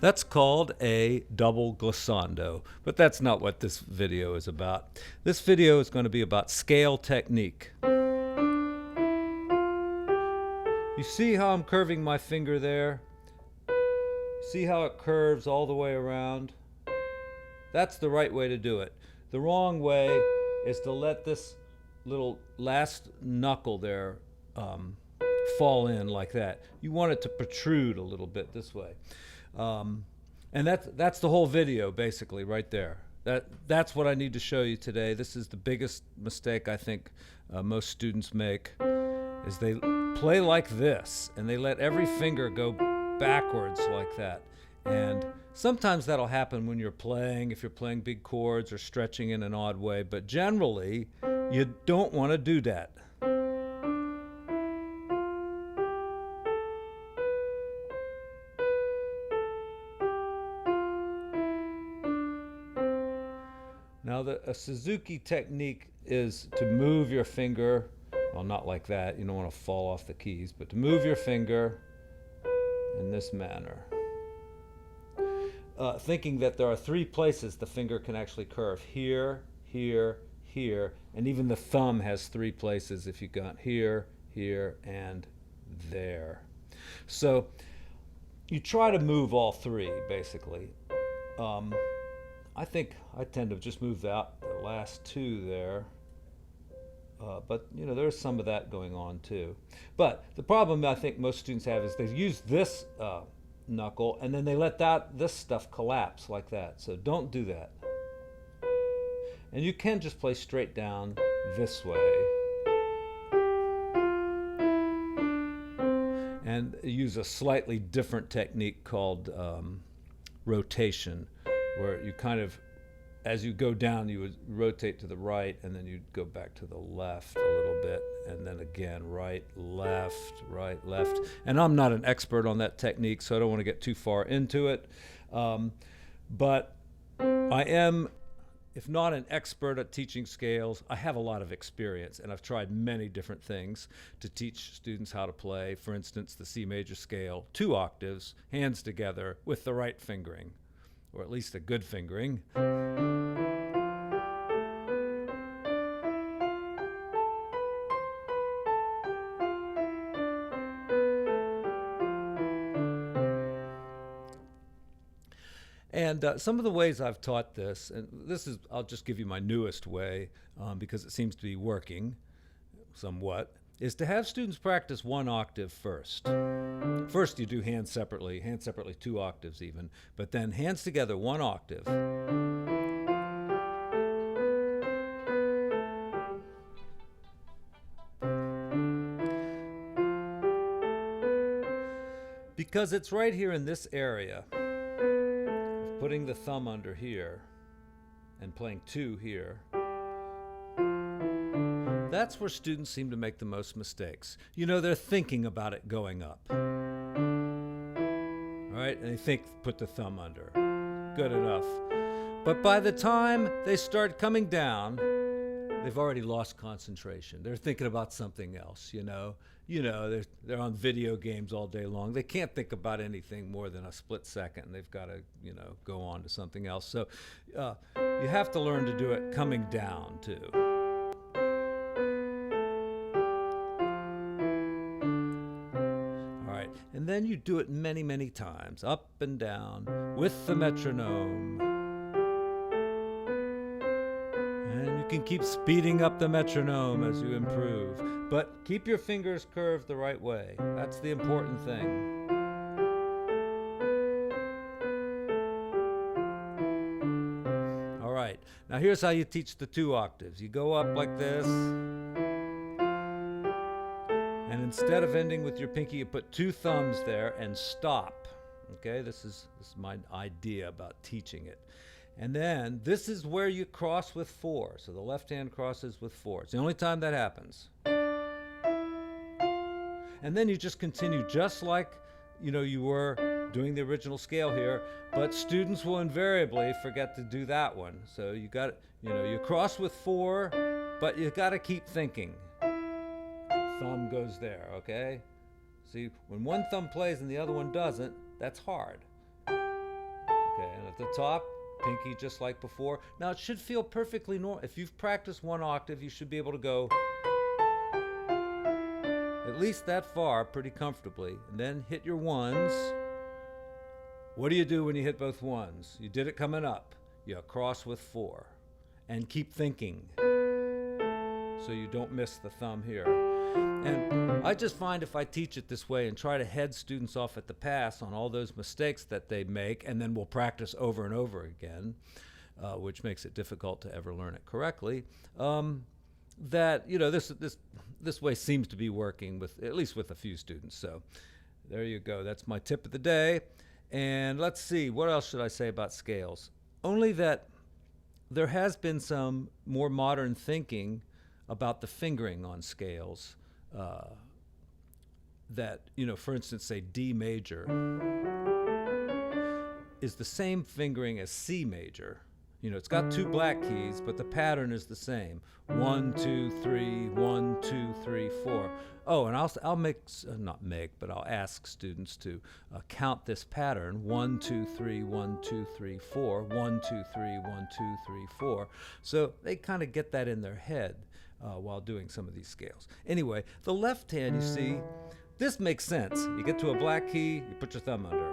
That's called a double glissando, but that's not what this video is about. This video is going to be about scale technique. You see how I'm curving my finger there? See how it curves all the way around? That's the right way to do it. The wrong way is to let this little last knuckle there fall in like that. You want it to protrude a little bit this way. And that's the whole video basically right there. That's what I need to show you today. This is the biggest mistake I think most students make, is they play like this and they let every finger go backwards like that. And sometimes that'll happen when you're playing, if you're playing big chords or stretching in an odd way, but generally you don't want to do that. Now, a Suzuki technique is to move your finger, well, not like that, you don't want to fall off the keys, but to move your finger in this manner. Thinking that there are three places the finger can actually curve: here, here, here, and even the thumb has three places if you got here, here, and there. So you try to move all three, basically. I think I tend to just move out the last two there. But you know, there's some of that going on too. But the problem I think most students have is they use this knuckle and then they let this stuff collapse like that. So don't do that. And you can just play straight down this way. And use a slightly different technique called rotation, where you kind of, as you go down, you would rotate to the right, and then you'd go back to the left a little bit, and then again, right, left, right, left. And I'm not an expert on that technique, so I don't want to get too far into it. But I am, if not an expert at teaching scales, I have a lot of experience, and I've tried many different things to teach students how to play. For instance, the C major scale, 2 octaves, hands together with the right fingering, or at least a good fingering. And some of the ways I've taught this, and this is, I'll just give you my newest way because it seems to be working somewhat, is to have students practice 1 octave first. First you do hands separately 2 octaves even, but then hands together 1 octave. Because it's right here in this area, putting the thumb under here and playing 2 here, that's where students seem to make the most mistakes. You know, they're thinking about it going up. All right, and they think, put the thumb under. Good enough. But by the time they start coming down, they've already lost concentration. They're thinking about something else, you know. They're on video games all day long. They can't think about anything more than a split second. They've got to, go on to something else. So you have to learn to do it coming down too. All right, and then you do it many, many times, up and down with the metronome. And you can keep speeding up the metronome as you improve. But keep your fingers curved the right way. That's the important thing. All right, now here's how you teach the 2 octaves. You go up like this. And instead of ending with your pinky, you put 2 thumbs there and stop. Okay, this is my idea about teaching it. And then this is where you cross with 4. So the left hand crosses with 4. It's the only time that happens. And then you just continue just like you were doing the original scale here, but students will invariably forget to do that one. So you got you cross with 4, but you got to keep thinking. Thumb goes there, okay? See, when one thumb plays and the other one doesn't, that's hard. Okay, and at the top, pinky just like before. Now it should feel perfectly normal. If you've practiced one octave, you should be able to go at least that far pretty comfortably, and then hit your ones. What do you do when you hit both ones? You did it coming up. You cross with 4 and keep thinking so you don't miss the thumb here. And I just find if I teach it this way and try to head students off at the pass on all those mistakes that they make, and then we'll practice over and over again, which makes it difficult to ever learn it correctly, that this way seems to be working with at least with a few students. So there you go. That's my tip of the day. And let's see, what else should I say about scales? Only that there has been some more modern thinking about the fingering on scales. That, for instance, say D major is the same fingering as C major. It's got 2 black keys, but the pattern is the same. 1, 2, 3, 1, 2, 3, 4. Oh, and I'll ask students to count this pattern: 1, 2, 3, 1, 2, 3, 4, 1, 2, 3, 1, 2, 3, 4. So they kind of get that in their head while doing some of these scales. Anyway, the left hand, you see, this makes sense. You get to a black key, you put your thumb under.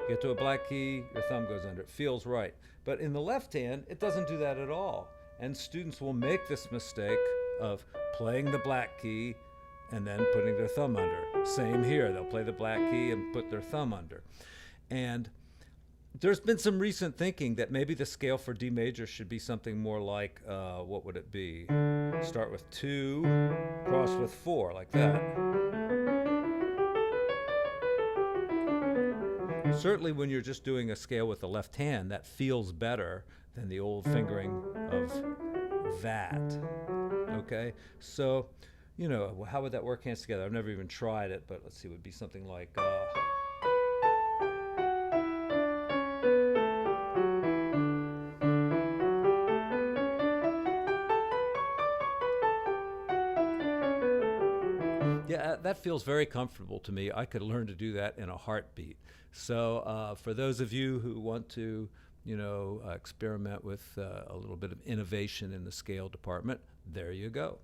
You get to a black key, your thumb goes under. It feels right. But in the left hand, it doesn't do that at all. And students will make this mistake of playing the black key and then putting their thumb under. Same here. They'll play the black key and put their thumb under. And there's been some recent thinking that maybe the scale for D major should be something more like, what would it be? Start with 2, cross with 4, like that. Certainly when you're just doing a scale with the left hand, that feels better than the old fingering of that. Okay? So, how would that work hands together? I've never even tried it, but let's see, it would be something like... Yeah, that feels very comfortable to me. I could learn to do that in a heartbeat. So for those of you who want to, experiment with a little bit of innovation in the scale department, there you go.